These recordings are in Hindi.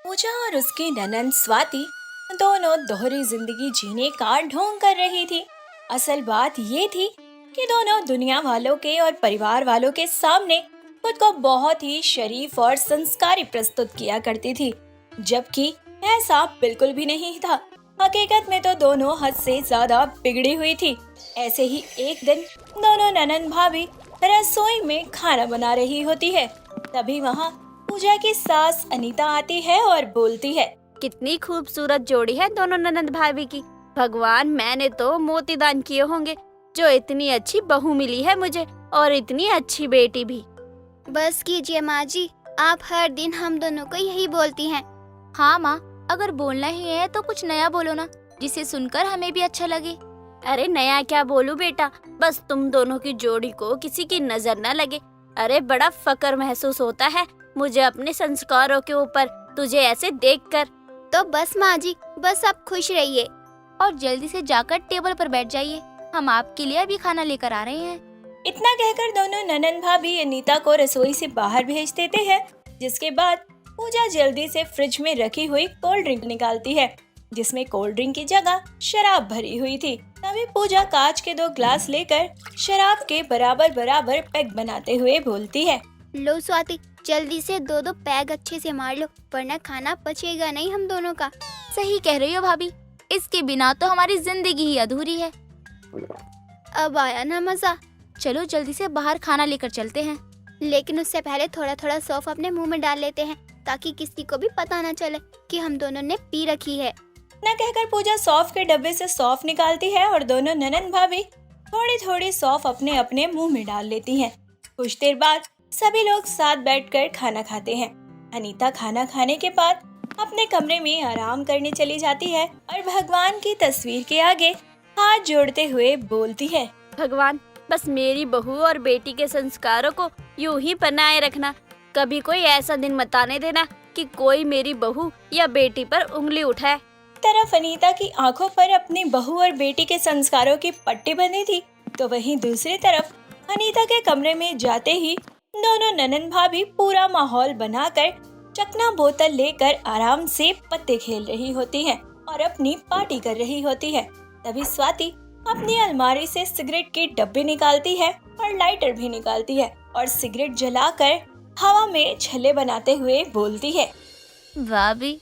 पूजा और उसकी ननंद स्वाति दोनों दोहरी जिंदगी जीने का ढोंग कर रही थी। असल बात ये थी कि दोनों दुनिया वालों के और परिवार वालों के सामने खुद को बहुत ही शरीफ और संस्कारी प्रस्तुत किया करती थी, जबकि ऐसा बिल्कुल भी नहीं था। हकीकत में तो दोनों हद से ज्यादा बिगड़ी हुई थी। ऐसे ही एक दिन दोनों ननंद भाभी रसोई में खाना बना रही होती है। तभी वहाँ पूजा की सास अनीता आती है और बोलती है, कितनी खूबसूरत जोड़ी है दोनों ननंद भाभी की। भगवान, मैंने तो मोती दान किए होंगे जो इतनी अच्छी बहू मिली है मुझे, और इतनी अच्छी बेटी भी। बस कीजिए माँ जी, आप हर दिन हम दोनों को यही बोलती हैं। हाँ माँ, अगर बोलना ही है तो कुछ नया बोलो ना, जिसे सुनकर हमें भी अच्छा लगे। अरे नया क्या बोलूं बेटा, बस तुम दोनों की जोड़ी को किसी की नजर न लगे। अरे बड़ा फक्र महसूस होता है मुझे अपने संस्कारों के ऊपर तुझे ऐसे देखकर। तो बस माँ जी, बस आप खुश रहिए। और जल्दी से जाकर टेबल पर बैठ जाइए, हम आपके लिए अभी खाना लेकर आ रहे हैं। इतना कहकर दोनों ननंद भाभी अनीता को रसोई से बाहर भेज देते हैं, जिसके बाद पूजा जल्दी से फ्रिज में रखी हुई कोल्ड ड्रिंक निकालती है, जिसमें कोल्ड ड्रिंक की जगह शराब भरी हुई थी। तभी पूजा कांच के 2 ग्लास लेकर शराब के बराबर बराबर पैग बनाते हुए बोलती है, लो स्वाति, जल्दी से 2-2 पैग अच्छे से मार लो, वरना खाना पचेगा नहीं हम दोनों का। सही कह रही हो भाभी, इसके बिना तो हमारी जिंदगी ही अधूरी है। अब आया ना मजा। चलो जल्दी से बाहर खाना लेकर चलते हैं। लेकिन उससे पहले थोड़ा थोड़ा सौंफ अपने मुंह में डाल लेते हैं, ताकि किसी को भी पता न चले कि हम दोनों ने पी रखी है। न कहकर पूजा सौंफ के डब्बे से सौंफ निकालती है और दोनों ननंद भाभी थोड़ी थोड़ी सौंफ अपने अपने मुंह में डाल लेती हैं। कुछ देर बाद सभी लोग साथ बैठकर खाना खाते हैं। अनीता खाना खाने के बाद अपने कमरे में आराम करने चली जाती है और भगवान की तस्वीर के आगे हाथ जोड़ते हुए बोलती है, भगवान, बस मेरी बहू और बेटी के संस्कारों को यूं ही बनाए रखना। कभी कोई ऐसा दिन मत आने देना कि कोई मेरी बहू या बेटी पर उंगली उठाए। तरफ अनीता की आंखों पर अपनी बहू और बेटी के संस्कारों की पट्टी बंधी थी, तो वहीं दूसरी तरफ अनीता के कमरे में जाते ही दोनों ननंद भाभी पूरा माहौल बनाकर चकना बोतल लेकर आराम से पत्ते खेल रही होती हैं और अपनी पार्टी कर रही होती है। तभी स्वाति अपनी अलमारी से सिगरेट के डब्बे निकालती है और लाइटर भी निकालती है और सिगरेट जलाकर हवा में छल्ले बनाते हुए बोलती है, भाभी,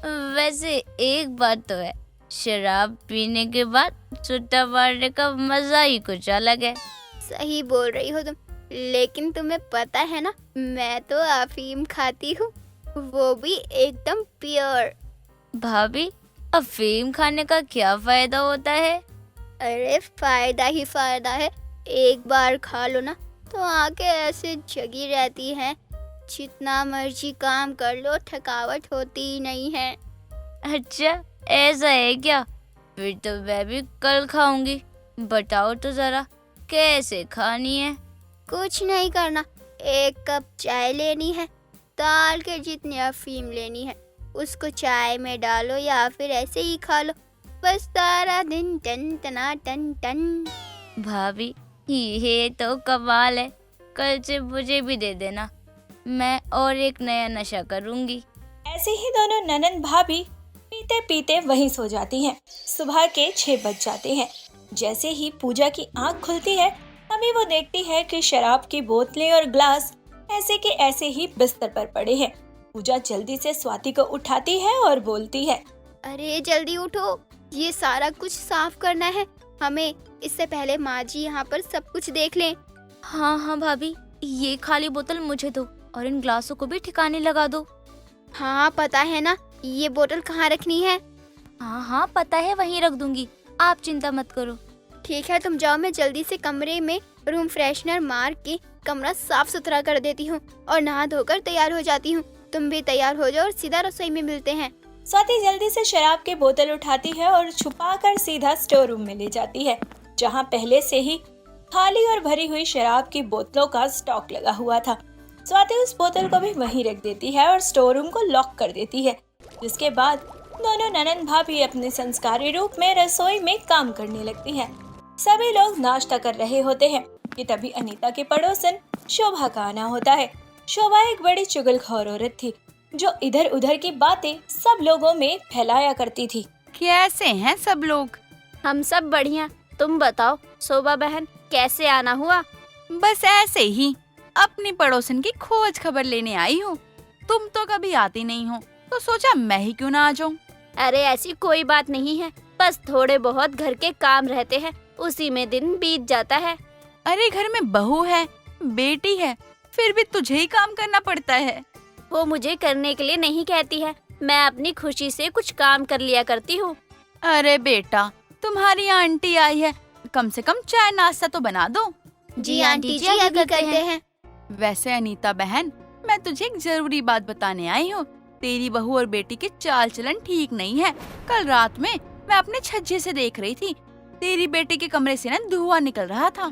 वैसे एक बात तो है, शराब पीने के बाद सुट्टा मारने का मजा ही कुछ अलग है। सही बोल रही हो तुम, लेकिन तुम्हें पता है ना, मैं तो अफीम खाती हूँ, वो भी एकदम प्योर। भाभी, अफीम खाने का क्या फायदा होता है? अरे फायदा ही फायदा है, एक बार खा लो ना तो आंखें ऐसे जगी रहती हैं, जितना मर्जी काम कर लो थकावट होती ही नहीं है। अच्छा, ऐसा है क्या? फिर तो मैं भी कल खाऊंगी। बताओ तो जरा, कैसे खानी है? कुछ नहीं करना, 1 कप चाय लेनी है, दाल के जितनी अफीम लेनी है, उसको चाय में डालो या फिर ऐसे ही खा लो, बस सारा दिन टन टना टन टन। भाभी, ये तो कमाल है, कल से मुझे भी दे देना, मैं और एक नया नशा करूंगी। ऐसे ही दोनों ननंद भाभी पीते पीते वहीं सो जाती हैं। सुबह के 6 बज जाते हैं। जैसे ही पूजा की आंख खुलती है, तभी वो देखती है कि शराब की बोतलें और ग्लास ऐसे के ऐसे ही बिस्तर पर पड़े हैं। पूजा जल्दी से स्वाति को उठाती है और बोलती है, अरे जल्दी उठो, ये सारा कुछ साफ करना है हमें, इससे पहले माँ जी यहाँ पर सब कुछ देख लें। हाँ हाँ भाभी, ये खाली बोतल मुझे दो और इन ग्लासों को भी ठिकाने लगा दो। हाँ पता है ना, ये बोतल कहाँ रखनी है। हाँ हाँ पता है, वहीं रख दूंगी, आप चिंता मत करो। ठीक है, तुम जाओ, मैं जल्दी से कमरे में रूम फ्रेशनर मार के कमरा साफ सुथरा कर देती हूँ और नहा धोकर तैयार हो जाती हूँ। तुम भी तैयार हो जाओ और सीधा रसोई में मिलते हैं। स्वाति जल्दी से शराब की बोतल उठाती है और छुपाकर सीधा स्टोर रूम में ले जाती है, जहाँ पहले से ही खाली और भरी हुई शराब की बोतलों का स्टॉक लगा हुआ था। स्वाति उस बोतल को भी वहीं रख देती है और स्टोर रूम को लॉक कर देती है, जिसके बाद दोनों ननंद भाभी अपने संस्कारी रूप में रसोई में काम करने लगती हैं। सभी लोग नाश्ता कर रहे होते हैं कि तभी अनीता के पड़ोसन शोभा का आना होता है। शोभा एक बड़ी चुगलखोर औरत थी। जो इधर उधर की बातें सब लोगों में फैलाया करती थी। कैसे हैं सब लोग? हम सब बढ़िया। तुम बताओ शोभा बहन, कैसे आना हुआ? बस ऐसे ही अपनी पड़ोसन की खोज खबर लेने आई हूँ। तुम तो कभी आती नहीं हो, तो सोचा मैं ही क्यों ना आ जाऊं। अरे ऐसी कोई बात नहीं है, बस थोड़े बहुत घर के काम रहते हैं, उसी में दिन बीत जाता है। अरे घर में बहू है, बेटी है, फिर भी तुझे ही काम करना पड़ता है। वो मुझे करने के लिए नहीं कहती है, मैं अपनी खुशी से कुछ काम कर लिया करती हूँ। अरे बेटा, तुम्हारी आंटी आई है, कम से कम चाय नाश्ता तो बना दो। जी आंटी जी, अभी करते हैं। वैसे अनीता बहन, मैं तुझे एक जरूरी बात बताने आई हूँ। तेरी बहू और बेटी के चाल चलन ठीक नहीं है। कल रात में मैं अपने छज्जे से देख रही थी, तेरी बेटी के कमरे से ना धुआं निकल रहा था।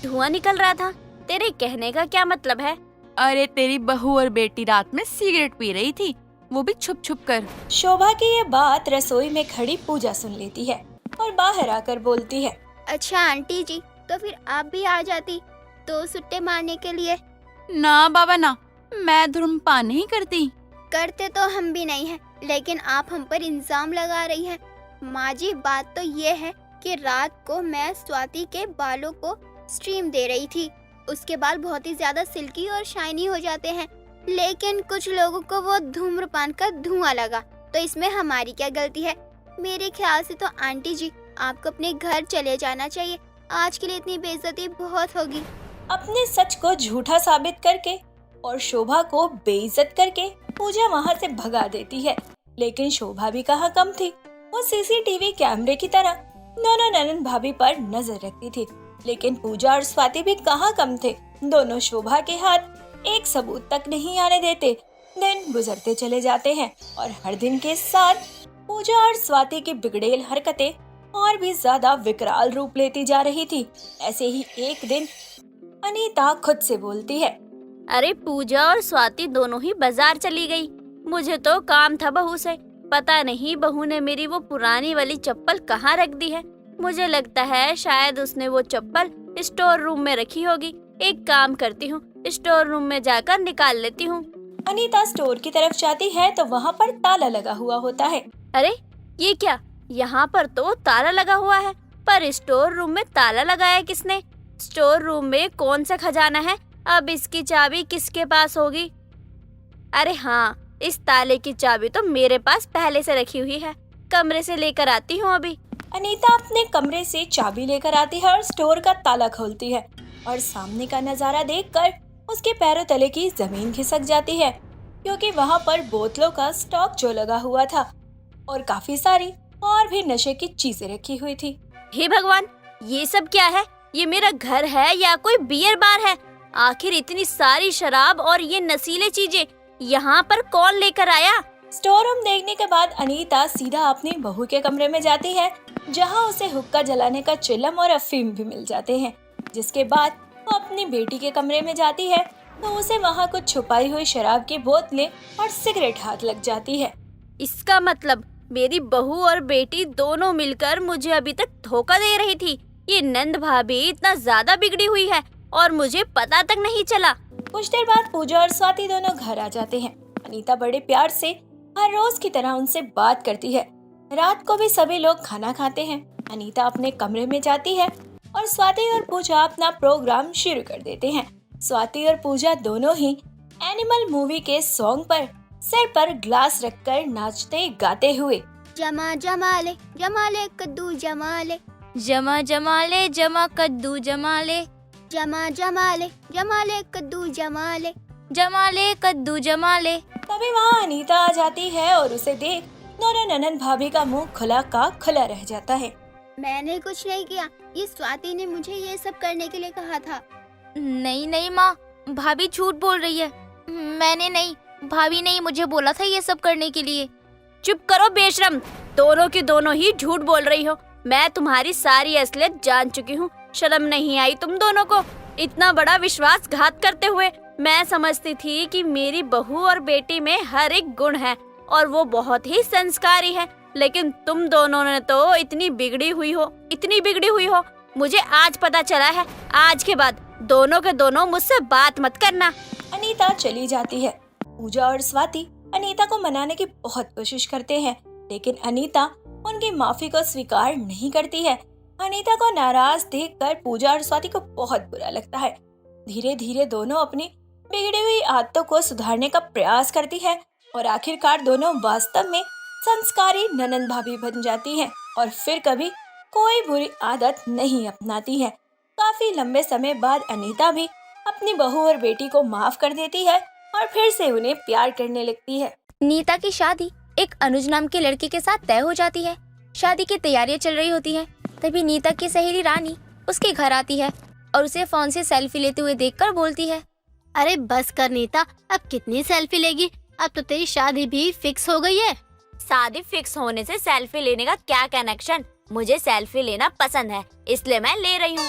धुआं निकल रहा था? तेरे कहने का क्या मतलब है? अरे तेरी बहू और बेटी रात में सिगरेट पी रही थी, वो भी छुप छुप कर। शोभा की ये बात रसोई में खड़ी पूजा सुन लेती है और बाहर आकर बोलती है, अच्छा आंटी जी, तो फिर आप भी आ जाती तो सुट्टे मारने के लिए। ना बाबा ना, मैं धूम्रपान नहीं करती। करते तो हम भी नहीं हैं, लेकिन आप हम पर इल्जाम लगा रही हैं। माँ जी, बात तो ये है कि रात को मैं स्वाति के बालों को स्ट्रीम दे रही थी। उसके बाल बहुत ही ज्यादा सिल्की और शाइनी हो जाते हैं, लेकिन कुछ लोगों को वो धूम्रपान का धुआं लगा, तो इसमें हमारी क्या गलती है? मेरे ख्याल से तो आंटी जी, आपको अपने घर चले जाना चाहिए। आज के लिए इतनी बेइज्जती बहुत होगी। अपने सच को झूठा साबित करके और शोभा को बेइज्जत करके पूजा वहाँ से भगा देती है। लेकिन शोभा भी कहाँ कम थी, वो सीसीटीवी कैमरे की तरह दोनों ननद भाभी पर नजर रखती थी। लेकिन पूजा और स्वाति भी कहाँ कम थे, दोनों शोभा के हाथ एक सबूत तक नहीं आने देते। दिन गुजरते चले जाते हैं और हर दिन के साथ पूजा और स्वाति की बिगड़ेल हरकतें और भी ज्यादा विकराल रूप लेती जा रही थी। ऐसे ही एक दिन अनीता खुद से बोलती है, अरे पूजा और स्वाति दोनों ही बाजार चली गई। मुझे तो काम था बहू से, पता नहीं बहू ने मेरी वो पुरानी वाली चप्पल कहाँ रख दी है। मुझे लगता है शायद उसने वो चप्पल स्टोर रूम में रखी होगी। एक काम करती हूँ, स्टोर रूम में जाकर निकाल लेती हूँ। अनीता स्टोर की तरफ जाती है तो वहाँ पर ताला लगा हुआ होता है। अरे ये क्या, यहाँ पर तो ताला लगा हुआ है, पर स्टोर रूम में ताला लगाया किसने? स्टोर रूम में कौन सा खजाना है? अब इसकी चाबी किसके पास होगी? अरे हाँ, इस ताले की चाबी तो मेरे पास पहले से रखी हुई है, कमरे से लेकर आती हूँ अभी। अनीता अपने कमरे से चाबी लेकर आती है और स्टोर का ताला खोलती है और सामने का नजारा देखकर उसके पैरों तले की जमीन खिसक जाती है, क्योंकि वहाँ पर बोतलों का स्टॉक जो लगा हुआ था और काफी सारी और भी नशे की चीजें रखी हुई थी। हे भगवान, ये सब क्या है? ये मेरा घर है या कोई बियर बार है? आखिर इतनी सारी शराब और ये नशीले चीजें यहाँ पर कौन लेकर आया? स्टोर रूम देखने के बाद अनीता सीधा अपनी बहू के कमरे में जाती है, जहाँ उसे हुक्का जलाने का चिलम और अफीम भी मिल जाते हैं। जिसके बाद वो अपनी बेटी के कमरे में जाती है तो उसे वहाँ कुछ छुपाई हुई शराब की बोतलें और सिगरेट हाथ लग जाती है। इसका मतलब मेरी बहू और बेटी दोनों मिलकर मुझे अभी तक धोखा दे रही थी। ये नंद भाभी इतना ज्यादा बिगड़ी हुई है और मुझे पता तक नहीं चला। कुछ देर बाद पूजा और स्वाति दोनों घर आ जाते हैं। अनीता बड़े प्यार से हर रोज की तरह उनसे बात करती है। रात को भी सभी लोग खाना खाते हैं। अनीता अपने कमरे में जाती है और स्वाति और पूजा अपना प्रोग्राम शुरू कर देते हैं। स्वाति और पूजा दोनों ही एनिमल मूवी के सॉन्ग पर सिर पर ग्लास रखकर नाचते गाते हुए जमा जमा ले कद्दू जमा ले, जमा जमा ले जमा कद्दू जमा ले, जमा जमा ले कद्दू जमा ले, जमा ले कद्दू जमा ले। तभी वहाँ अनीता आ जाती है और उसे देख दोनों ननद भाभी का मुंह खुला का खुला रह जाता है। मैंने कुछ नहीं किया, ये स्वाति ने मुझे ये सब करने के लिए कहा था। नहीं नहीं माँ, भाभी झूठ बोल रही है। मैंने नहीं, भाभी ने ही मुझे बोला था ये सब करने के लिए। चुप करो बेशरम, दोनों की दोनों ही झूठ बोल रही हो। मैं तुम्हारी सारी असलियत जान चुकी हूँ। शर्म नहीं आई तुम दोनों को इतना बड़ा विश्वासघात करते हुए? मैं समझती थी कि मेरी बहू और बेटी में हर एक गुण है और वो बहुत ही संस्कारी है, लेकिन तुम दोनों ने तो इतनी बिगड़ी हुई हो। मुझे आज पता चला है, आज के बाद दोनों के दोनों मुझसे बात मत करना। अनीता चली जाती है। पूजा और स्वाति अनीता को मनाने की बहुत कोशिश करते हैं, लेकिन अनीता उनकी माफी को स्वीकार नहीं करती है। अनीता को नाराज देखकर पूजा और स्वाति को बहुत बुरा लगता है। धीरे धीरे दोनों अपनी बिगड़ी हुई आदतों को सुधारने का प्रयास करती है और आखिरकार दोनों वास्तव में संस्कारी ननंद भाभी बन जाती हैं और फिर कभी कोई बुरी आदत नहीं अपनाती है। काफी लंबे समय बाद अनीता भी अपनी बहू और बेटी को माफ कर देती है और फिर से उन्हें प्यार करने लगती है। नीता की शादी एक अनुज नाम के लड़के के साथ तय हो जाती है। शादी की तैयारियां चल रही होती हैं। तभी नीता की सहेली रानी उसके घर आती है और उसे फोन से सेल्फी लेते हुए देखकर बोलती है, अरे बस कर नीता, अब कितनी सेल्फी लेगी? अब तो तेरी शादी भी फिक्स हो गई है। शादी फिक्स होने से सेल्फी लेने का क्या कनेक्शन? मुझे सेल्फी लेना पसंद है, इसलिए मैं ले रही हूँ।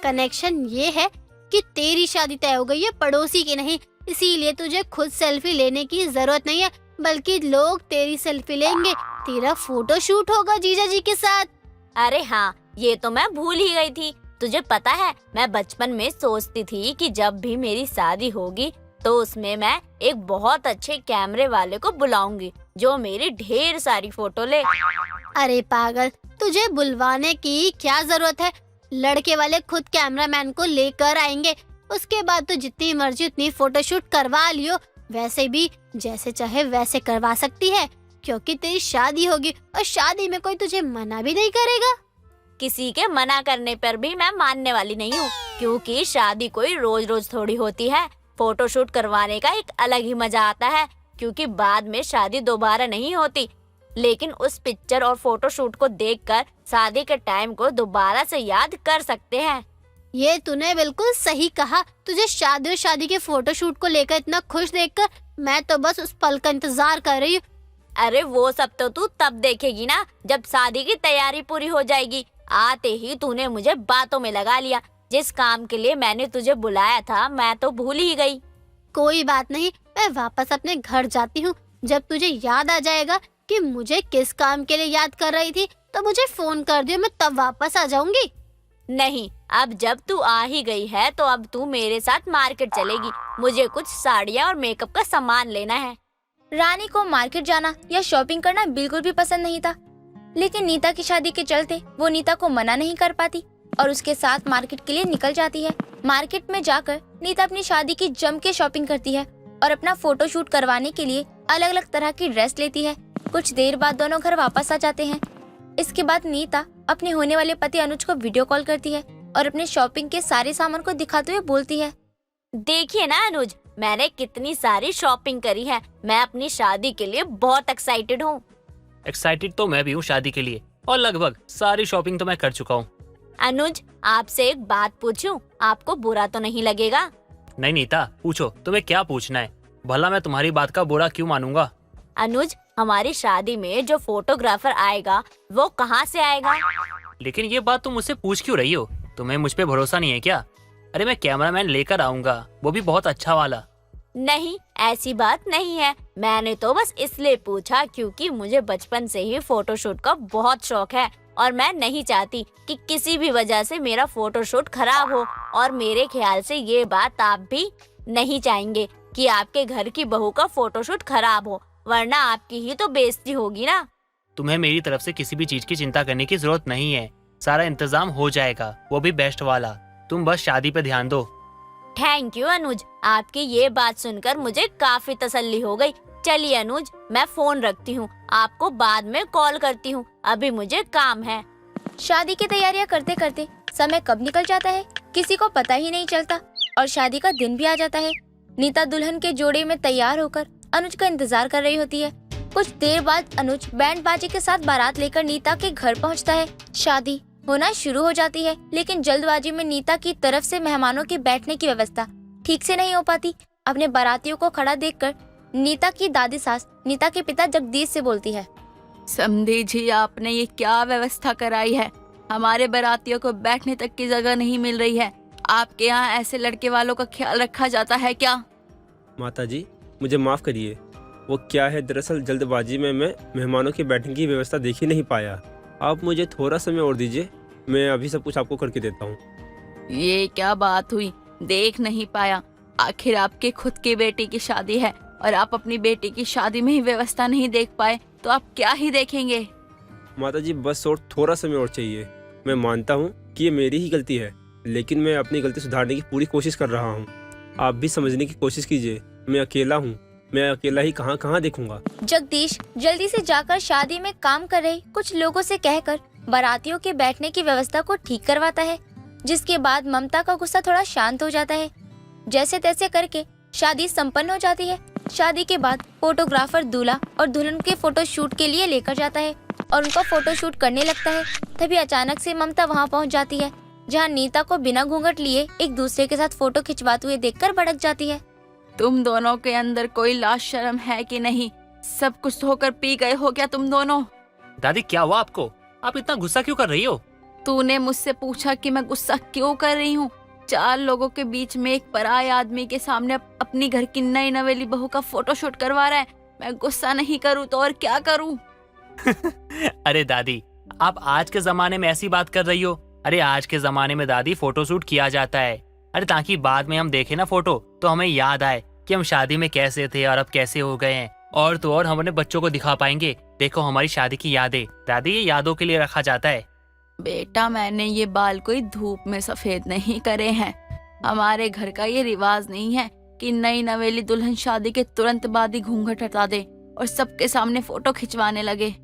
कनेक्शन ये है कि तेरी शादी तय हो गई है, पड़ोसी की नहीं। इसीलिए तुझे खुद सेल्फी लेने की जरूरत नहीं है, बल्कि लोग तेरी सेल्फी लेंगे। तेरा फोटो शूट होगा जीजा जी के साथ। अरे हाँ, ये तो मैं भूल ही गई थी। तुझे पता है, मैं बचपन में सोचती थी कि जब भी मेरी शादी होगी तो उसमें मैं एक बहुत अच्छे कैमरे वाले को बुलाऊंगी जो मेरी ढेर सारी फोटो ले। अरे पागल, तुझे बुलवाने की क्या जरूरत है? लड़के वाले खुद कैमरामैन को लेकर आएंगे। उसके बाद तो जितनी मर्जी उतनी फोटोशूट करवा लियो। वैसे भी जैसे चाहे वैसे करवा सकती है, क्योंकि तेरी शादी होगी और शादी में कोई तुझे मना भी नहीं करेगा। किसी के मना करने पर भी मैं मानने वाली नहीं हूँ, क्योंकि शादी कोई रोज रोज थोड़ी होती है। फोटोशूट करवाने का एक अलग ही मजा आता है, क्योंकि बाद में शादी दोबारा नहीं होती। लेकिन उस पिक्चर और फोटोशूट को देखकर शादी के टाइम को दोबारा से याद कर सकते हैं। ये तूने बिल्कुल सही कहा। तुझे शादी और शादी के फोटोशूट को लेकर इतना खुश देखकर मैं तो बस उस पल का इंतजार कर रही हूँ। अरे वो सब तो तू तब देखेगी ना, जब शादी की तैयारी पूरी हो जाएगी। आते ही तूने मुझे बातों में लगा लिया। जिस काम के लिए मैंने तुझे बुलाया था मैं तो भूल ही गई। कोई बात नहीं, मैं वापस अपने घर जाती हूँ। जब तुझे याद आ जाएगा कि मुझे किस काम के लिए याद कर रही थी तो मुझे फोन कर दियो, मैं तब वापस आ जाऊंगी। नहीं, अब जब तू आ ही गई है तो अब तू मेरे साथ मार्केट चलेगी। मुझे कुछ साड़ियाँ और मेकअप का सामान लेना है। रानी को मार्केट जाना या शॉपिंग करना बिल्कुल भी पसंद नहीं था, लेकिन नीता की शादी के चलते वो नीता को मना नहीं कर पाती और उसके साथ मार्केट के लिए निकल जाती है। मार्केट में जाकर नीता अपनी शादी की जम के शॉपिंग करती है और अपना फोटो शूट करवाने के लिए अलग अलग तरह की ड्रेस लेती है। कुछ देर बाद दोनों घर वापस आ जाते हैं। इसके बाद नीता अपने होने वाले पति अनुज को वीडियो कॉल करती है और अपने शॉपिंग के सारे सामान को दिखाते हुए बोलती है, देखिए ना अनुज, मैंने कितनी सारी शॉपिंग करी है। मैं अपनी शादी के लिए बहुत एक्साइटेड हूँ। एक्साइटेड तो मैं भी हूँ शादी के लिए, और लगभग सारी शॉपिंग तो मैं कर चुका हूँ। अनुज, आपसे एक बात पूछूं? आपको बुरा तो नहीं लगेगा? नहीं नीता, पूछो, तुम्हें क्या पूछना है? भला मैं तुम्हारी बात का बुरा क्यों मानूंगा? अनुज, हमारी शादी में जो फोटोग्राफर आएगा वो कहाँ से आएगा? लेकिन ये बात तुम मुझसे पूछ क्यों रही हो? तुम्हें मुझ पे भरोसा नहीं है क्या? अरे मैं कैमरामैन लेकर आऊंगा, वो भी बहुत अच्छा वाला। नहीं, ऐसी बात नहीं है। मैंने तो बस इसलिए पूछा क्योंकि मुझे बचपन से ही फोटोशूट का बहुत शौक है और मैं नहीं चाहती कि किसी भी वजह से मेरा फोटोशूट खराब हो। और मेरे ख्याल से ये बात आप भी नहीं चाहेंगे कि आपके घर की बहू का फोटोशूट खराब हो, वरना आपकी ही तो बेइज्जती होगी ना। तुम्हें मेरी तरफ से किसी भी चीज की चिंता करने की जरूरत नहीं है। सारा इंतजाम हो जाएगा, वो भी बेस्ट वाला। तुम बस शादी पे ध्यान दो। थैंक यू अनुज, आपकी ये बात सुनकर मुझे काफी तसल्ली हो गई। चलिए अनुज, मैं फोन रखती हूँ, आपको बाद में कॉल करती हूँ, अभी मुझे काम है। शादी की तैयारियां करते करते समय कब निकल जाता है किसी को पता ही नहीं चलता और शादी का दिन भी आ जाता है। नीता दुल्हन के जोड़े में तैयार होकर अनुज का इंतजार कर रही होती है। कुछ देर बाद अनुज बैंड बाजे के साथ बारात लेकर नीता के घर पहुँचता है। शादी होना शुरू हो जाती है, लेकिन जल्दबाजी में नीता की तरफ से मेहमानों के बैठने की व्यवस्था ठीक से नहीं हो पाती। अपने बारातियों को खड़ा देखकर नीता की दादी सास नीता के पिता जगदीश से बोलती है, समझी जी, आपने ये क्या व्यवस्था कराई है? हमारे बारातियों को बैठने तक की जगह नहीं मिल रही है। आपके यहाँ ऐसे लड़के वालों का ख्याल रखा जाता है क्या? माता जी, मुझे माफ़ करिए। वो क्या है, दरअसल जल्दबाजी में मैं मेहमानों के बैठने की व्यवस्था देख ही नहीं पाया। आप मुझे थोड़ा समय और दीजिए, मैं अभी सब कुछ आपको करके देता हूँ। ये क्या बात हुई, देख नहीं पाया? आखिर आपके खुद की बेटी की शादी है, और आप अपनी बेटी की शादी में ही व्यवस्था नहीं देख पाए तो आप क्या ही देखेंगे। माता जी बस और थोड़ा समय और चाहिए। मैं मानता हूँ कि ये मेरी ही गलती है, लेकिन मैं अपनी गलती सुधारने की पूरी कोशिश कर रहा हूँ। आप भी समझने की कोशिश कीजिए, मैं अकेला हूँ, मैं अकेला ही कहाँ कहाँ देखूंगा। जगदीश जल्दी से जाकर शादी में काम कर रहे कुछ लोगों से कहकर बारातियों के बैठने की व्यवस्था को ठीक करवाता है, जिसके बाद ममता का गुस्सा थोड़ा शांत हो जाता है। जैसे तैसे करके शादी संपन्न हो जाती है। शादी के बाद फोटोग्राफर दूल्हा और दुल्हन के फोटो शूट के लिए लेकर जाता है और उनका फोटो शूट करने लगता है। तभी अचानक से ममता वहाँ पहुँच जाती है, जहाँ नीता को बिना घूंघट लिए एक दूसरे के साथ फोटो खिंचवाते हुए देखकर भड़क जाती है। तुम दोनों के अंदर कोई लाज शर्म है कि नहीं? सब कुछ होकर पी गए हो क्या तुम दोनों? दादी क्या हुआ आपको? आप इतना गुस्सा क्यों कर रही हो? तूने मुझसे पूछा कि मैं गुस्सा क्यों कर रही हूँ? 4 लोगों के बीच में एक पराये आदमी के सामने अपनी घर की नई नवेली बहू का फोटोशूट करवा रहा है। मैं गुस्सा नहीं करूँ तो और क्या करूँ? अरे दादी, आप आज के जमाने में ऐसी बात कर रही हो? अरे आज के जमाने में दादी फोटोशूट किया जाता है, अरे ताकि बाद में हम देखें ना फोटो तो हमें याद आए कि हम शादी में कैसे थे और अब कैसे हो गए हैं। और तो और हम अपने बच्चों को दिखा पाएंगे, देखो हमारी शादी की यादें। दादी ये यादों के लिए रखा जाता है। बेटा मैंने ये बाल कोई धूप में सफेद नहीं करे हैं। हमारे घर का ये रिवाज नहीं है कि नई नवेली दुल्हन शादी के तुरंत बाद ही घूंघट हटा दे और सबके सामने फोटो खिंचवाने लगे।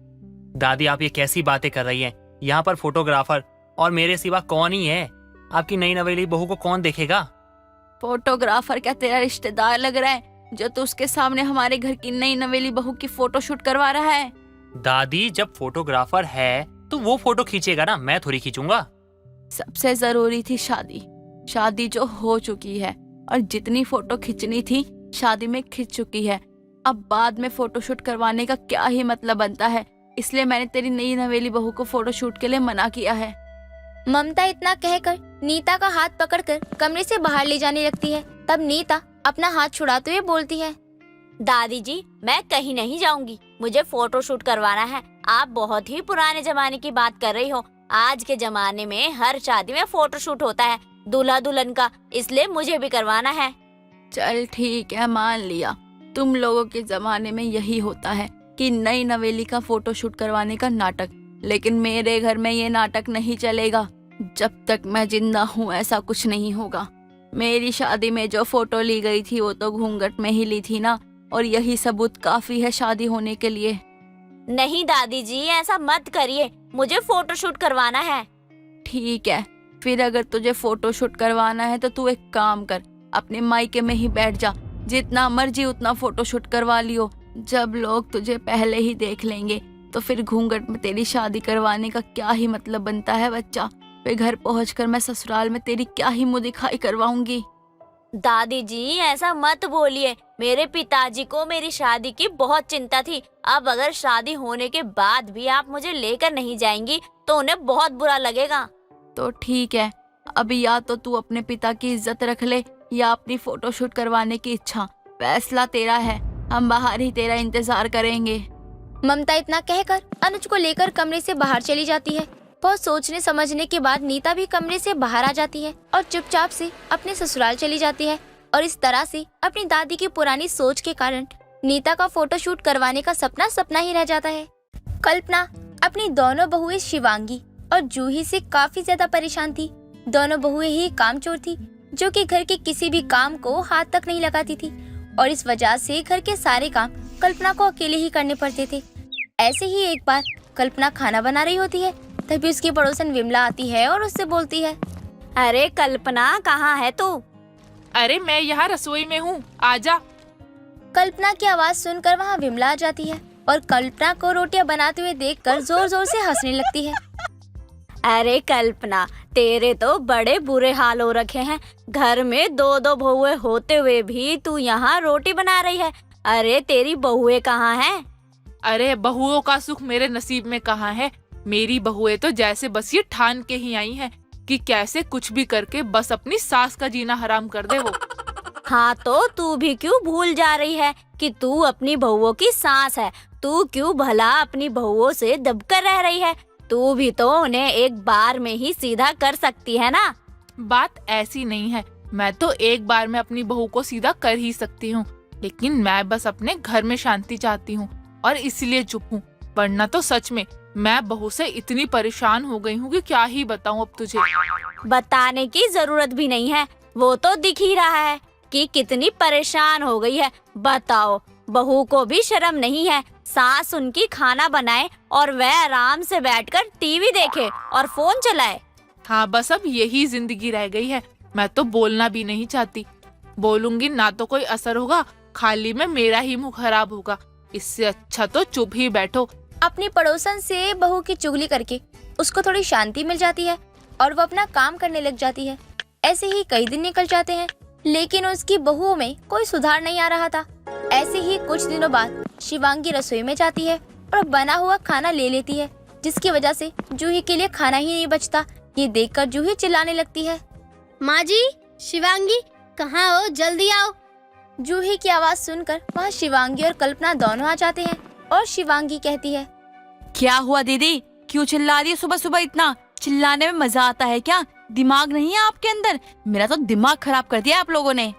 दादी आप ये कैसी बातें कर रही हैं? यहाँ पर फोटोग्राफर और मेरे सिवा कौन ही है? आपकी नई नवेली बहू को कौन देखेगा? फोटोग्राफर क्या तेरा रिश्तेदार लग रहा है जो तू उसके सामने हमारे घर की नई नवेली बहू की फोटो शूट करवा रहा है? दादी जब फोटोग्राफर है तो वो फोटो खींचेगा ना, मैं थोड़ी खींचूंगा। सबसे जरूरी थी शादी, शादी जो हो चुकी है और जितनी फोटो खींचनी थी शादी में खींच चुकी है। अब बाद में फोटोशूट करवाने का क्या ही मतलब बनता है, इसलिए मैंने तेरी नई नवेली बहू को फोटोशूट के लिए मना किया है। ममता इतना कहकर नीता का हाथ पकड़कर कमरे से बाहर ले जाने लगती है। तब नीता अपना हाथ छुड़ाते हुए बोलती है, दादी जी मैं कहीं नहीं जाऊंगी, मुझे फोटो शूट करवाना है। आप बहुत ही पुराने जमाने की बात कर रही हो। आज के जमाने में हर शादी में फोटो शूट होता है दूल्हा दुल्हन का, इसलिए मुझे भी करवाना है। चल ठीक है, मान लिया। तुम लोगों के जमाने में यही होता है कि नई नवेली का फोटोशूट करवाने का नाटक, लेकिन मेरे घर में ये नाटक नहीं चलेगा। जब तक मैं जिंदा हूँ ऐसा कुछ नहीं होगा। मेरी शादी में जो फोटो ली गई थी वो तो घूंघट में ही ली थी ना, और यही सबूत काफी है शादी होने के लिए। नहीं दादी जी ऐसा मत करिए, मुझे फोटो शूट करवाना है। ठीक है, फिर अगर तुझे फोटोशूट करवाना है तो तू एक काम कर, अपने मायके में ही बैठ जा, जितना मर्जी उतना फोटोशूट करवा लियो। जब लोग तुझे पहले ही देख लेंगे तो फिर घूंघट में तेरी शादी करवाने का क्या ही मतलब बनता है बच्चा। फिर घर पहुंचकर मैं ससुराल में तेरी क्या ही मुंह दिखाई करवाऊंगी। दादी जी ऐसा मत बोलिए, मेरे पिताजी को मेरी शादी की बहुत चिंता थी। अब अगर शादी होने के बाद भी आप मुझे लेकर नहीं जाएंगी तो उन्हें बहुत बुरा लगेगा। तो ठीक है, अभी या तो तू अपने पिता की इज्जत रख ले या अपनी फोटोशूट करवाने की इच्छा, फैसला तेरा है। हम बाहर ही तेरा इंतजार करेंगे। ममता इतना कहकर अनुज को लेकर कमरे से बाहर चली जाती है। बहुत सोचने समझने के बाद नीता भी कमरे से बाहर आ जाती है और चुपचाप से अपने ससुराल चली जाती है। और इस तरह से अपनी दादी की पुरानी सोच के कारण नीता का फोटोशूट करवाने का सपना सपना ही रह जाता है। कल्पना अपनी दोनों बहुएं शिवांगी और जूही से काफी ज्यादा परेशान थी। दोनों बहुएं ही कामचोर थी, जो कि घर के किसी भी काम को हाथ तक नहीं लगाती थी, और इस वजह से घर के सारे काम कल्पना को अकेले ही करने पड़ते थे। ऐसे ही एक बार कल्पना खाना बना रही होती है, तभी उसकी पड़ोसन विमला आती है और उससे बोलती है, अरे कल्पना कहाँ है तू? अरे मैं यहाँ रसोई में हूँ, आजा। कल्पना की आवाज सुनकर वहाँ विमला आ जाती है और कल्पना को रोटियां बनाते हुए देखकर जोर जोर से हंसने लगती है। अरे कल्पना तेरे तो बड़े बुरे हाल हो रखे हैं, घर में 2-2 बहुएं होते हुए भी तू यहाँ रोटी बना रही है। अरे तेरी बहुएं कहाँ हैं? अरे बहुओं का सुख मेरे नसीब में कहाँ है। मेरी बहुएं तो जैसे बस ये ठान के ही आई हैं कि कैसे कुछ भी करके बस अपनी सास का जीना हराम कर दे वो। हाँ तो तू भी क्यों भूल जा रही है कि तू अपनी बहुओं की सास है? तू क्यों भला अपनी बहुओं से दबकर रह रही है? तू भी तो उन्हें एक बार में ही सीधा कर सकती है ना। बात ऐसी नहीं है, मैं तो एक बार में अपनी बहू को सीधा कर ही सकती हूँ, लेकिन मैं बस अपने घर में शांति चाहती हूँ और इसलिए चुप हूँ, वरना तो सच में मैं बहू से इतनी परेशान हो गई हूँ कि क्या ही बताऊँ अब तुझे। बताने की जरूरत भी नहीं है, वो तो दिख ही रहा है कि कितनी परेशान हो गई है। बताओ, बहू को भी शर्म नहीं है, सास उनकी खाना बनाए और वह आराम से बैठकर टीवी देखे और फोन चलाए। हाँ, बस अब यही जिंदगी रह गई है। मैं तो बोलना भी नहीं चाहती, बोलूंगी ना तो कोई असर होगा, खाली में मेरा ही मुंह खराब होगा। इससे अच्छा तो चुप ही बैठो। अपनी पड़ोसन से बहू की चुगली करके उसको थोड़ी शांति मिल जाती है और वो अपना काम करने लग जाती है। ऐसे ही कई दिन निकल जाते हैं, लेकिन उसकी बहू में कोई सुधार नहीं आ रहा था। ऐसे ही कुछ दिनों बाद शिवांगी रसोई में जाती है और बना हुआ खाना ले लेती है, जिसकी वजह से जूही के लिए खाना ही नहीं बचता। ये देखकर जूही चिल्लाने लगती है, माँ जी, शिवांगी कहाँ हो, जल्दी आओ। जूही की आवाज सुनकर वहाँ शिवांगी और कल्पना दोनों आ जाते हैं और शिवांगी कहती है, क्या हुआ दीदी, क्यों चिल्ला रही है सुबह सुबह इतना? चिल्लाने में मजा आता है क्या? दिमाग नहीं है आपके अंदर? मेरा तो दिमाग खराब कर दिया आप लोगों ने।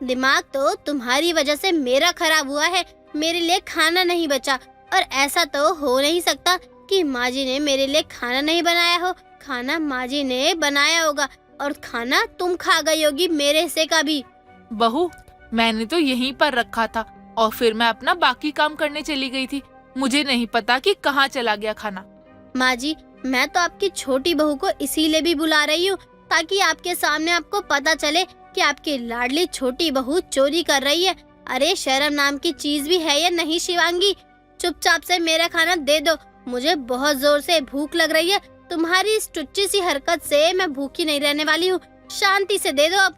दिमाग तो तुम्हारी वजह से मेरा खराब हुआ है। मेरे लिए खाना नहीं बचा, और ऐसा तो हो नहीं सकता कि माँ जी ने मेरे लिए खाना नहीं बनाया हो। खाना माँ जी ने बनाया होगा और खाना तुम खा गई होगी मेरे हिस्से का भी। बहू, मैंने तो यहीं पर रखा था और फिर मैं अपना बाकी काम करने चली गई थी। मुझे नहीं पता कि कहाँ चला गया खाना। माँ जी, मैं तो आपकी छोटी बहू को इसीलिए भी बुला रही हूँ ताकि आपके सामने आपको पता चले कि आपकी लाडली छोटी बहू चोरी कर रही है। अरे शर्म नाम की चीज भी है या नहीं शिवांगी? चुपचाप से मेरा खाना दे दो, मुझे बहुत जोर से भूख लग रही है। तुम्हारी इस टुच्ची सी हरकत से मैं भूखी नहीं रहने वाली हूँ। शांति से दे दो अब।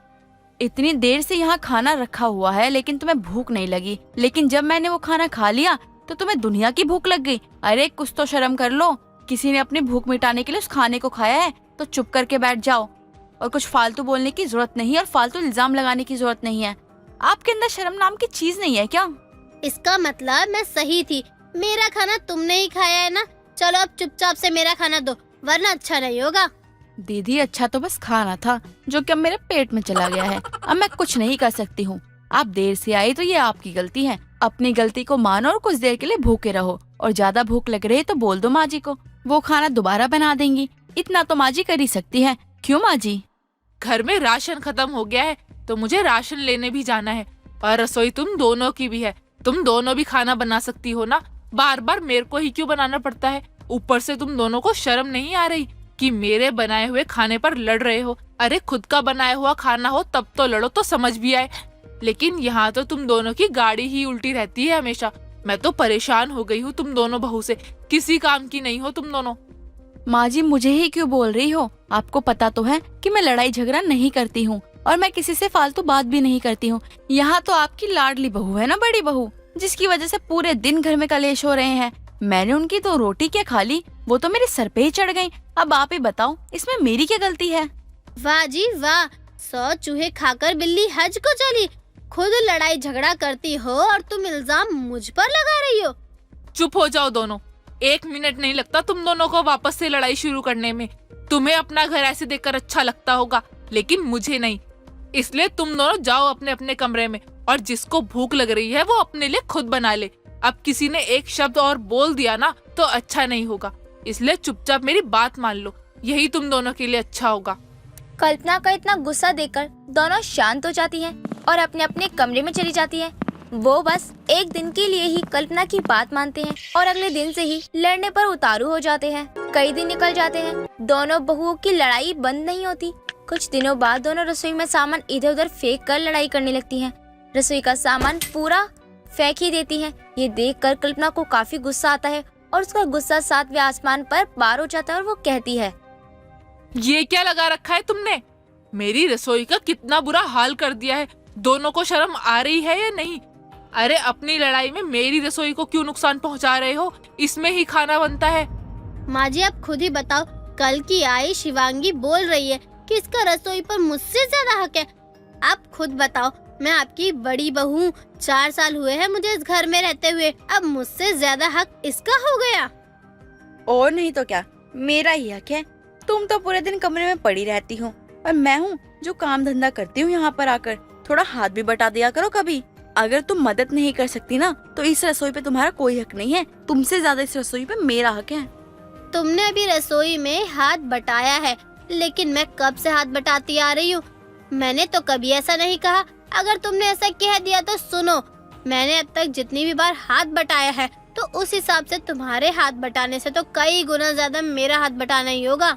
इतनी देर से यहाँ खाना रखा हुआ है लेकिन तुम्हें भूख नहीं लगी, लेकिन जब मैंने वो खाना खा लिया तो तुम्हें दुनिया की भूख लग गई। अरे कुछ तो शर्म कर लो। किसी ने अपनी भूख मिटाने के लिए उस खाने को खाया है तो चुप करके बैठ जाओ, और कुछ फालतू बोलने की जरूरत नहीं है और फालतू इल्जाम लगाने की जरूरत नहीं है। आपके अंदर शर्म नाम की चीज नहीं है क्या? इसका मतलब मैं सही थी, मेरा खाना तुमने ही खाया है ना। चलो अब चुपचाप से मेरा खाना दो, वरना अच्छा नहीं होगा। दीदी, अच्छा तो बस खाना था जो कि अब मेरे पेट में चला गया है। अब मैं कुछ नहीं कर सकती हूँ। आप देर से आई तो ये आपकी गलती है। अपनी गलती को मानो और कुछ देर के लिए भूखे रहो, और ज्यादा भूख लग रही है तो बोल दो माँ जी को, वो खाना दोबारा बना देंगी। इतना तो माँ जी कर ही सकती है, क्यों माँ जी? घर में राशन खत्म हो गया है तो मुझे राशन लेने भी जाना है, और रसोई तुम दोनों की भी है। तुम दोनों भी खाना बना सकती हो ना, बार बार मेरे को ही क्यों बनाना पड़ता है? ऊपर से तुम दोनों को शर्म नहीं आ रही कि मेरे बनाए हुए खाने पर लड़ रहे हो? अरे खुद का बनाया हुआ खाना हो तब तो लड़ो तो समझ भी आए, लेकिन यहाँ तो तुम दोनों की गाड़ी ही उल्टी रहती है हमेशा। मैं तो परेशान हो गई हूँ तुम दोनों बहू से, किसी काम की नहीं हो तुम दोनों। माँ जी, मुझे ही क्यों बोल रही हो? आपको पता तो है कि मैं लड़ाई झगड़ा नहीं करती हूँ और मैं किसी से फालतू बात भी नहीं करती हूँ। यहाँ तो आपकी लाडली बहू है ना, बड़ी बहू, जिसकी वजह से पूरे दिन घर में कलेश हो रहे हैं। मैंने उनकी तो रोटी क्या खा ली, वो तो मेरे सर पे ही चढ़ गई। अब आप ही बताओ, इसमें मेरी क्या गलती है? वाह जी वाह, 100 चूहे खाकर बिल्ली हज को चली। खुद लड़ाई झगड़ा करती हो और तुम इल्जाम मुझ पर लगा रही हो। चुप हो जाओ दोनों, 1 मिनट नहीं लगता तुम दोनों को वापस से लड़ाई शुरू करने में। तुम्हें अपना घर ऐसे देखकर अच्छा लगता होगा, लेकिन मुझे नहीं। इसलिए तुम दोनों जाओ अपने अपने कमरे में, और जिसको भूख लग रही है वो अपने लिए खुद बना ले। अब किसी ने एक शब्द और बोल दिया ना तो अच्छा नहीं होगा, इसलिए चुपचाप मेरी बात मान लो, यही तुम दोनों के लिए अच्छा होगा। कल्पना का इतना गुस्सा देखकर दोनों शांत हो जाती हैं और अपने अपने कमरे में चली जाती हैं। वो बस एक दिन के लिए ही कल्पना की बात मानते हैं और अगले दिन से ही लड़ने पर उतारू हो जाते हैं। कई दिन निकल जाते हैं, दोनों बहुओं की लड़ाई बंद नहीं होती। कुछ दिनों बाद दोनों रसोई में सामान इधर उधर फेंक कर लड़ाई करने लगती हैं। रसोई का सामान पूरा फेंक ही देती हैं। ये देखकर कल्पना को काफी गुस्सा आता है और उसका गुस्सा 7वें आसमान पर पार हो जाता है और वो कहती है, ये क्या लगा रखा है तुमने? मेरी रसोई का कितना बुरा हाल कर दिया है। दोनों को शर्म आ रही है या नहीं? अरे अपनी लड़ाई में मेरी रसोई को क्यों नुकसान पहुंचा रहे हो? इसमें ही खाना बनता है। माँ जी, आप खुद ही बताओ, कल की आई शिवांगी बोल रही है कि इसका रसोई पर मुझसे ज्यादा हक है। आप खुद बताओ, मैं आपकी बड़ी बहू, 4 साल हुए हैं मुझे इस घर में रहते हुए, अब मुझसे ज्यादा हक इसका हो गया। और नहीं तो क्या, मेरा ही हक है। तुम तो पूरे दिन कमरे में पड़ी रहती हो और मैं हूँ जो काम धंधा करती हूँ यहाँ पर आकर। थोड़ा हाथ भी बटा दिया करो कभी। अगर तुम मदद नहीं कर सकती ना तो इस रसोई पे तुम्हारा कोई हक नहीं है। तुमसे ज्यादा इस रसोई पे मेरा हक है। तुमने अभी रसोई में हाथ बटाया है, लेकिन मैं कब से हाथ बटाती आ रही हूँ। मैंने तो कभी ऐसा नहीं कहा। अगर तुमने ऐसा कह दिया तो सुनो, मैंने अब तक जितनी भी बार हाथ बटाया है तो उस हिसाब से तुम्हारे हाथ बटाने से तो कई गुना ज्यादा मेरा हाथ बटाना ही होगा।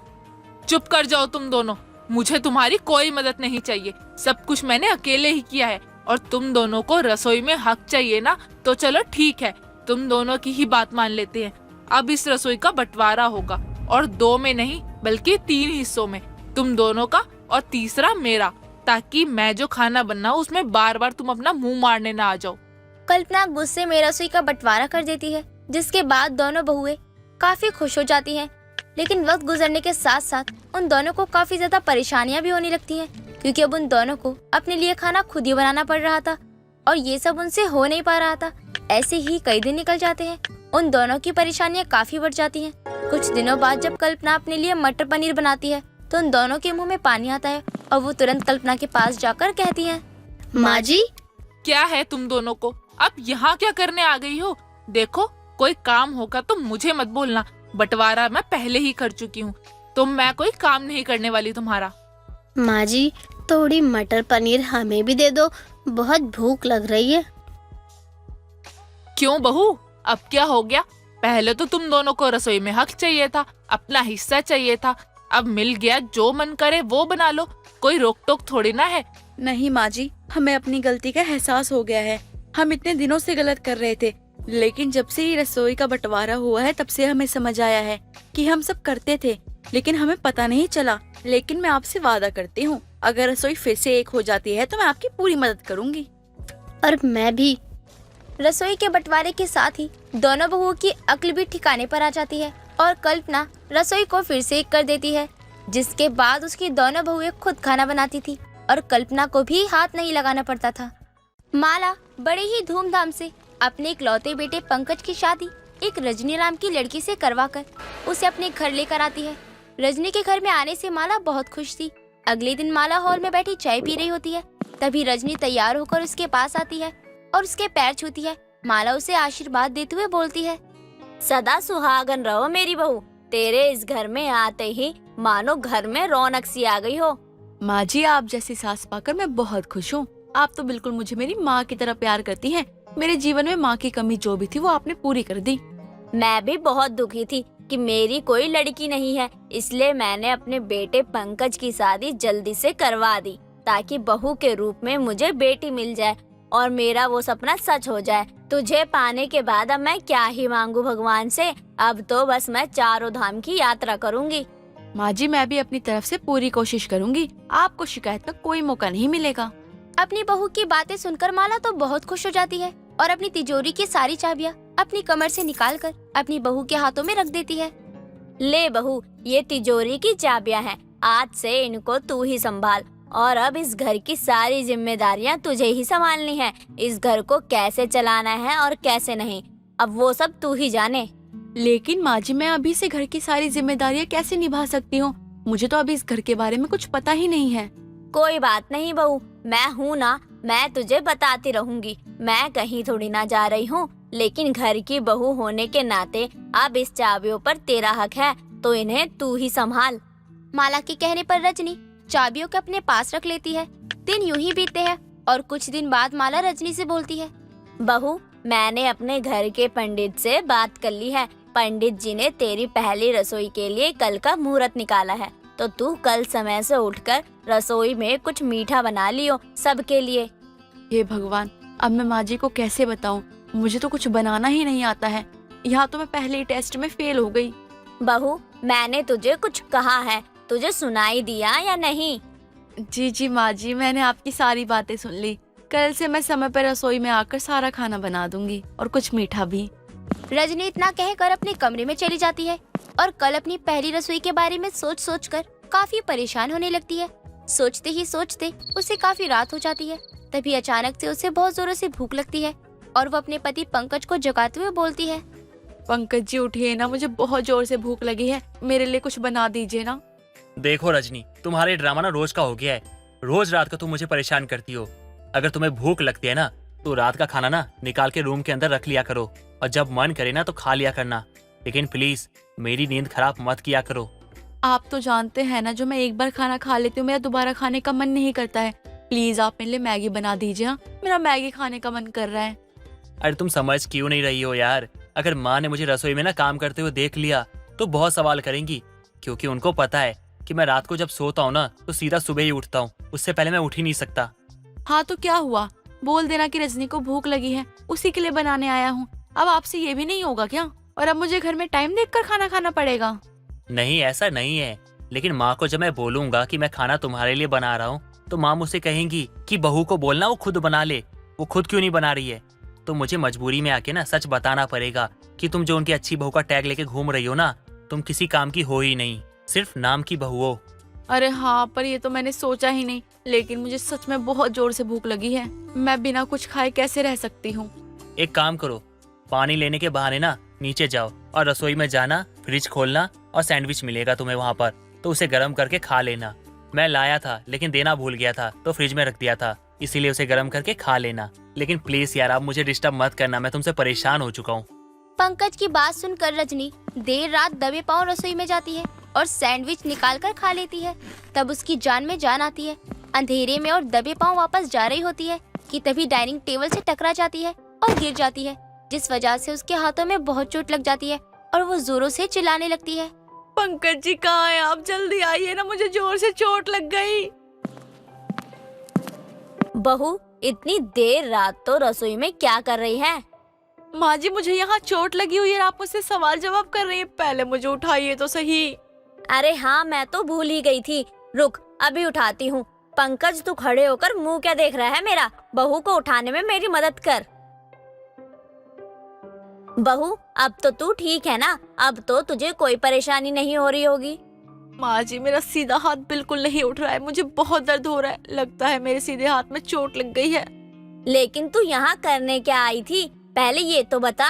चुप कर जाओ तुम दोनों। मुझे तुम्हारी कोई मदद नहीं चाहिए। सब कुछ मैंने अकेले ही किया है। और तुम दोनों को रसोई में हक चाहिए ना, तो चलो ठीक है, तुम दोनों की ही बात मान लेते हैं। अब इस रसोई का बंटवारा होगा, और 2 में नहीं बल्कि 3 हिस्सों में, तुम दोनों का और तीसरा मेरा, ताकि मैं जो खाना बनाऊं उसमें बार बार तुम अपना मुंह मारने ना आ जाओ। कल्पना गुस्से में रसोई का बंटवारा कर देती है, जिसके बाद दोनों बहुएं काफी खुश हो जाती हैं। लेकिन वक्त गुजरने के साथ साथ उन दोनों को काफी ज्यादा परेशानियां भी होने लगती हैं, क्योंकि अब उन दोनों को अपने लिए खाना खुद ही बनाना पड़ रहा था और ये सब उनसे हो नहीं पा रहा था। ऐसे ही कई दिन निकल जाते हैं। उन दोनों की परेशानियां काफी बढ़ जाती हैं। कुछ दिनों बाद जब कल्पना अपने लिए मटर पनीर बनाती है तो उन दोनों के मुंह में पानी आता है और वो तुरंत कल्पना के पास जाकर कहती हैं, माँ जी, क्या है तुम दोनों को? अब यहाँ क्या करने आ गई हो? देखो, कोई काम होगा तो मुझे मत बोलना। बंटवारा मैं पहले ही कर चुकी हूँ, तो मैं कोई काम नहीं करने वाली तुम्हारा। माँ जी, थोड़ी मटर पनीर हमें भी दे दो, बहुत भूख लग रही है। क्यों बहू, अब क्या हो गया? पहले तो तुम दोनों को रसोई में हक चाहिए था, अपना हिस्सा चाहिए था। अब मिल गया, जो मन करे वो बना लो, कोई रोक टोक थोड़ी ना है। नहीं माँ जी, हमें अपनी गलती का एहसास हो गया है। हम इतने दिनों से गलत कर रहे थे, लेकिन जब से ये रसोई का बंटवारा हुआ है तब से हमें समझ आया है कि हम सब करते थे, लेकिन हमें पता नहीं चला। लेकिन मैं आपसे वादा करती हूँ, अगर रसोई फिर से एक हो जाती है तो मैं आपकी पूरी मदद करूँगी। और मैं भी। रसोई के बंटवारे के साथ ही दोनों बहुओं की अक्ल भी ठिकाने पर आ जाती है और कल्पना रसोई को फिर से एक कर देती है, जिसके बाद उसकी दोनों बहुएं खुद खाना बनाती थी और कल्पना को भी हाथ नहीं लगाना पड़ता था। माला बड़े ही धूमधाम से अपने इकलौते बेटे पंकज की शादी एक रजनी नाम की लड़की से करवाकर उसे अपने घर लेकर आती है। रजनी के घर में आने से माला बहुत खुश थी। अगले दिन माला हॉल में बैठी चाय पी रही होती है, तभी रजनी तैयार होकर उसके पास आती है और उसके पैर छूती है। माला उसे आशीर्वाद देते हुए बोलती है, सदा सुहागन रहो मेरी बहू। तेरे इस घर में आते ही मानो घर में रौनक सी आ गई हो। माँ जी, आप जैसी सास पाकर मैं बहुत खुश हूँ। आप तो बिल्कुल मुझे मेरी माँ की तरह प्यार करती हैं। मेरे जीवन में माँ की कमी जो भी थी वो आपने पूरी कर दी। मैं भी बहुत दुखी थी कि मेरी कोई लड़की नहीं है, इसलिए मैंने अपने बेटे पंकज की शादी जल्दी से करवा दी, ताकि बहू के रूप में मुझे बेटी मिल जाए और मेरा वो सपना सच हो जाए। तुझे पाने के बाद अब मैं क्या ही मांगू भगवान से। अब तो बस मैं 4 धाम की यात्रा करूँगी। माँ जी, मैं भी अपनी तरफ से पूरी कोशिश करूँगी। आपको शिकायत का कोई मौका नहीं मिलेगा। अपनी बहू की बातें सुनकर माला तो बहुत खुश हो जाती है और अपनी तिजोरी की सारी चाबियां अपनी कमर से निकालकर अपनी बहू के हाथों में रख देती है। ले बहू, ये तिजोरी की चाबियां हैं। आज से इनको तू ही संभाल और अब इस घर की सारी जिम्मेदारियां तुझे ही संभालनी है। इस घर को कैसे चलाना है और कैसे नहीं, अब वो सब तू ही जाने। लेकिन माँ जी, मैं अभी से घर की सारी जिम्मेदारियाँ कैसे निभा सकती हूँ? मुझे तो अभी इस घर के बारे में कुछ पता ही नहीं है। कोई बात नहीं बहू, मैं हूँ ना, मैं तुझे बताती रहूंगी। मैं कहीं थोड़ी ना जा रही हूँ, लेकिन घर की बहू होने के नाते अब इस चाबियों पर तेरा हक है, तो इन्हें तू ही संभाल। माला के कहने पर रजनी चाबियों को अपने पास रख लेती है। दिन यूं ही बीतते हैं और कुछ दिन बाद माला रजनी से बोलती है, बहू, मैंने अपने घर के पंडित से बात कर ली है। पंडित जी ने तेरी पहली रसोई के लिए कल का मुहूर्त निकाला है, तो तू कल समय से उठकर रसोई में कुछ मीठा बना लियो सबके लिए। हे भगवान, अब मैं माँ जी को कैसे बताऊं? मुझे तो कुछ बनाना ही नहीं आता है। यहाँ तो मैं पहले टेस्ट में फेल हो गई। बहू, मैंने तुझे कुछ कहा है, तुझे सुनाई दिया या नहीं? जी माँ जी, मैंने आपकी सारी बातें सुन ली। कल से मैं समय पर रसोई में आकर सारा खाना बना दूंगी और कुछ मीठा भी। रजनी इतना कहकर अपने कमरे में चली जाती है और कल अपनी पहली रसोई के बारे में सोच कर काफी परेशान होने लगती है। सोचते ही सोचते उसे काफी रात हो जाती है। तभी अचानक से उसे बहुत जोरों से भूख लगती है और वो अपने पति पंकज को जगाते हुए बोलती है, पंकज जी उठिए ना, मुझे बहुत जोर से भूख लगी है, मेरे लिए कुछ बना दीजिए ना। देखो रजनी, तुम्हारे ड्रामा ना रोज का हो गया है। रोज रात को तुम मुझे परेशान करती हो। अगर तुम्हें भूख लगती है ना, तो रात का खाना ना निकाल के रूम के अंदर रख लिया करो और जब मन करे ना तो खा लिया करना, लेकिन प्लीज मेरी नींद खराब मत किया करो। आप तो जानते हैं ना, जो मैं एक बार खाना खा लेती हूँ मेरा दोबारा खाने का मन नहीं करता है। प्लीज आप मेरे लिए मैगी बना दीजिए। हाँ, मेरा मैगी खाने का मन कर रहा है। अरे तुम समझ क्यों नहीं रही हो यार? अगर माँ ने मुझे रसोई में ना काम करते हुए देख लिया तो बहुत सवाल करेंगी, क्योंकि उनको पता है कि मैं रात को जब सोता हूँ ना तो सीधा सुबह ही उठता हूँ, उससे पहले मैं उठ ही नहीं सकता। हाँ तो क्या हुआ, बोल देना कि रजनी को भूख लगी है, उसी के लिए बनाने आया हूँ। अब आपसे ये भी नहीं होगा क्या? और अब मुझे घर में टाइम देखकर खाना खाना पड़ेगा? नहीं, ऐसा नहीं है, लेकिन माँ को जब मैं बोलूंगा कि मैं खाना तुम्हारे लिए बना रहा हूँ तो माँ मुझसे कहेंगी कि बहू को बोलना वो खुद बना ले, वो खुद क्यों नहीं बना रही है। तो मुझे मजबूरी में आके ना सच बताना पड़ेगा कि तुम जो उनकी अच्छी बहू का टैग लेके घूम रही हो ना, तुम किसी काम की हो ही नहीं, सिर्फ नाम की बहू हो। अरे हाँ, पर ये तो मैंने सोचा ही नहीं। लेकिन मुझे सच में बहुत जोर से भूख लगी है, मैं बिना कुछ खाए कैसे रह सकती हूँ? एक काम करो, पानी लेने के बहाने ना नीचे जाओ और रसोई में जाना, फ्रिज खोलना और सैंडविच मिलेगा तुम्हें वहाँ पर, तो उसे गर्म करके खा लेना। मैं लाया था लेकिन देना भूल गया था तो फ्रिज में रख दिया था, इसीलिए उसे गर्म करके खा लेना। लेकिन प्लीज यार, आप मुझे डिस्टर्ब मत करना, मैं तुमसे परेशान हो चुका हूँ। पंकज की बात सुनकर रजनी देर रात दबे पांव रसोई में जाती है और सैंडविच निकाल कर खा लेती है। तब उसकी जान में जान आती है। अंधेरे में और दबे पांव वापस जा रही होती है कि तभी डाइनिंग टेबल से टकरा जाती है और गिर जाती है, जिस वजह से उसके हाथों में बहुत चोट लग जाती है और वो जोरों से चिल्लाने लगती है। पंकज जी कहाँ हैं आप? जल्दी आइए ना, मुझे जोर से चोट लग गई। बहू, इतनी देर रात तो रसोई में क्या कर रही है? माँ जी, मुझे यहाँ चोट लगी हुई है, आप मुझसे सवाल जवाब कर रही हैं। पहले मुझे उठाइए तो सही। अरे हाँ, मैं तो भूल ही गई थी, रुक अभी उठाती हूँ। पंकज, तू खड़े होकर मुंह क्या देख रहा है मेरा? बहू को उठाने में मेरी मदद कर। बहू, अब तो तू ठीक है ना? अब तो तुझे कोई परेशानी नहीं हो रही होगी। माँ जी, मेरा सीधा हाथ बिल्कुल नहीं उठ रहा है, मुझे बहुत दर्द हो रहा है। लगता है मेरे सीधे हाथ में चोट लग गई है। लेकिन तू यहाँ करने क्या आई थी, पहले ये तो बता।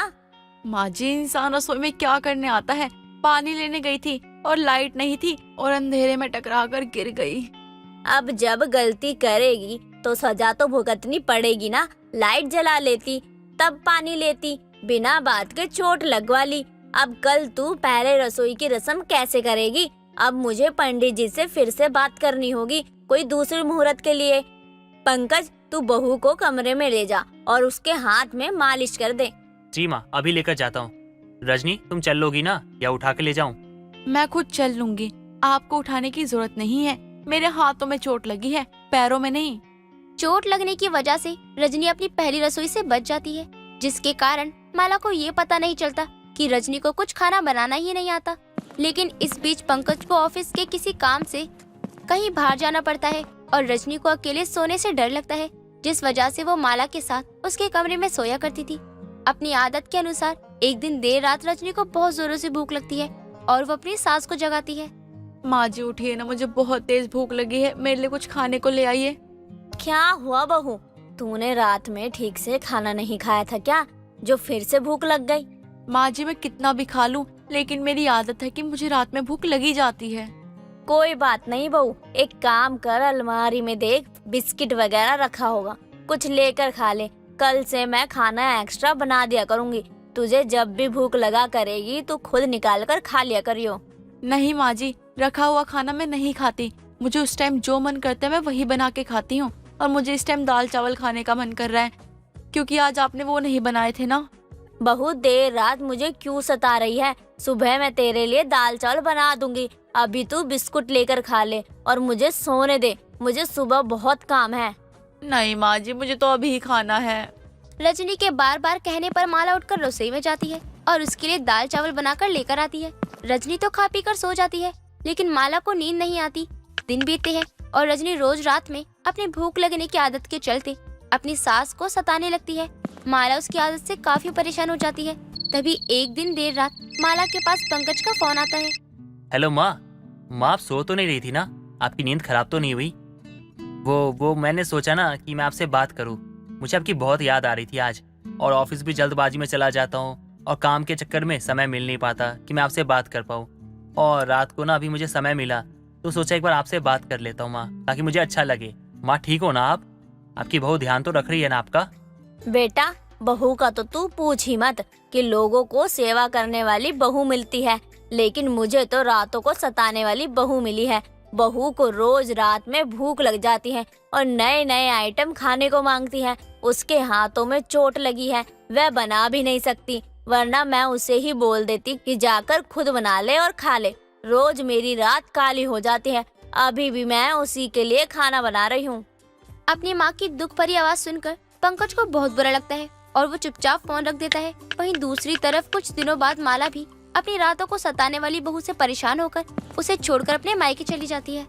माँ जी, इंसान रसोई में क्या करने आता है? पानी लेने गई थी और लाइट नहीं थी और अंधेरे में टकरा कर गिर गई। अब जब गलती करेगी तो सजा तो भुगतनी पड़ेगी ना। लाइट जला लेती, तब पानी लेती, बिना बात के चोट लगवा ली। अब कल तू पहले रसोई की रस्म कैसे करेगी? अब मुझे पंडित जी से फिर से बात करनी होगी कोई दूसरे मुहूर्त के लिए। पंकज, तू बहू को कमरे में ले जा और उसके हाथ में मालिश कर दे। जी माँ, अभी लेकर जाता हूँ। रजनी, तुम चल लोगी ना या उठा के ले जाऊँ? मैं खुद चल लूंगी, आपको उठाने की जरूरत नहीं है। मेरे हाथों में चोट लगी है, पैरों में नहीं। चोट लगने की वजह से रजनी अपनी पहली रसोई से बच जाती है, जिसके कारण माला को ये पता नहीं चलता कि रजनी को कुछ खाना बनाना ही नहीं आता। लेकिन इस बीच पंकज को ऑफिस के किसी काम से कहीं बाहर जाना पड़ता है और रजनी को अकेले सोने से डर लगता है, जिस वजह से वो माला के साथ उसके कमरे में सोया करती थी। अपनी आदत के अनुसार एक दिन देर रात रजनी को बहुत जोरों से भूख लगती है और वो अपनी सास को जगाती है। माँ जी उठिए ना, मुझे बहुत तेज भूख लगी है, मेरे लिए कुछ खाने को ले आइए। क्या हुआ बहू, तूने रात में ठीक से खाना नहीं खाया था क्या, जो फिर से भूख लग गई? माँ जी, मैं कितना भी खा लूं, लेकिन मेरी आदत है कि मुझे रात में भूख लगी जाती है। कोई बात नहीं बहू, एक काम कर, अलमारी में देख बिस्किट वगैरह रखा होगा, कुछ लेकर खा ले। कल से मैं खाना एक्स्ट्रा बना दिया करूँगी, तुझे जब भी भूख लगा करेगी तो खुद निकाल कर खा लिया करियो। नहीं माँ जी, रखा हुआ खाना मैं नहीं खाती, मुझे उस टाइम जो मन करता है मैं वही बना के खाती हूँ। और मुझे इस टाइम दाल चावल खाने का मन कर रहा है, क्योंकि आज आपने वो नहीं बनाए थे ना। बहुत देर रात मुझे क्यों सता रही है? सुबह मैं तेरे लिए दाल चावल बना दूंगी, अभी तू बिस्कुट लेकर खा ले और मुझे सोने दे, मुझे सुबह बहुत काम है। नहीं माँ जी, मुझे तो अभी खाना है। रजनी के बार बार कहने पर माला उठकर रसोई में जाती है और उसके लिए दाल चावल बनाकर लेकर आती है। रजनी तो खा पी कर सो जाती है, लेकिन माला को नींद नहीं आती। दिन बीतते हैं और रजनी रोज रात में अपनी भूख लगने की आदत के चलते अपनी सास को सताने लगती है। माला उसकी आदत से काफी परेशान हो जाती है। तभी एक दिन देर रात माला के पास पंकज का फोन आता है। हेलो माँ, आप सो तो नहीं रही थी ना? आपकी नींद खराब तो नहीं हुई? वो मैंने सोचा ना कि मैं आपसे बात करूँ, मुझे आपकी बहुत याद आ रही थी आज, और ऑफिस भी जल्दबाजी में चला जाता हूँ और काम के चक्कर में समय मिल नहीं पाता कि मैं आपसे बात कर पाऊँ। और रात को ना अभी मुझे समय मिला तो सोचा एक बार आपसे बात कर लेता हूँ माँ, ताकि मुझे अच्छा लगे। माँ ठीक हो ना आप? आपकी बहू ध्यान तो रख रही है ना आपका? बेटा, बहू का तो तू पूछ ही मत कि लोगों को सेवा करने वाली बहू मिलती है, लेकिन मुझे तो रातों को सताने वाली बहू मिली है। बहू को रोज रात में भूख लग जाती है और नए नए आइटम खाने को मांगती है। उसके हाथों में चोट लगी है, वह बना भी नहीं सकती, वरना मैं उसे ही बोल देती कि जाकर खुद बना ले और खा ले। रोज मेरी रात काली हो जाती है। अभी भी मैं उसी के लिए खाना बना रही हूँ। अपनी माँ की दुख भरी आवाज सुनकर पंकज को बहुत बुरा लगता है और वो चुपचाप फोन रख देता है। वहीं दूसरी तरफ कुछ दिनों बाद माला भी अपनी रातों को सताने वाली बहू से परेशान होकर उसे छोड़कर अपने मायके चली जाती है।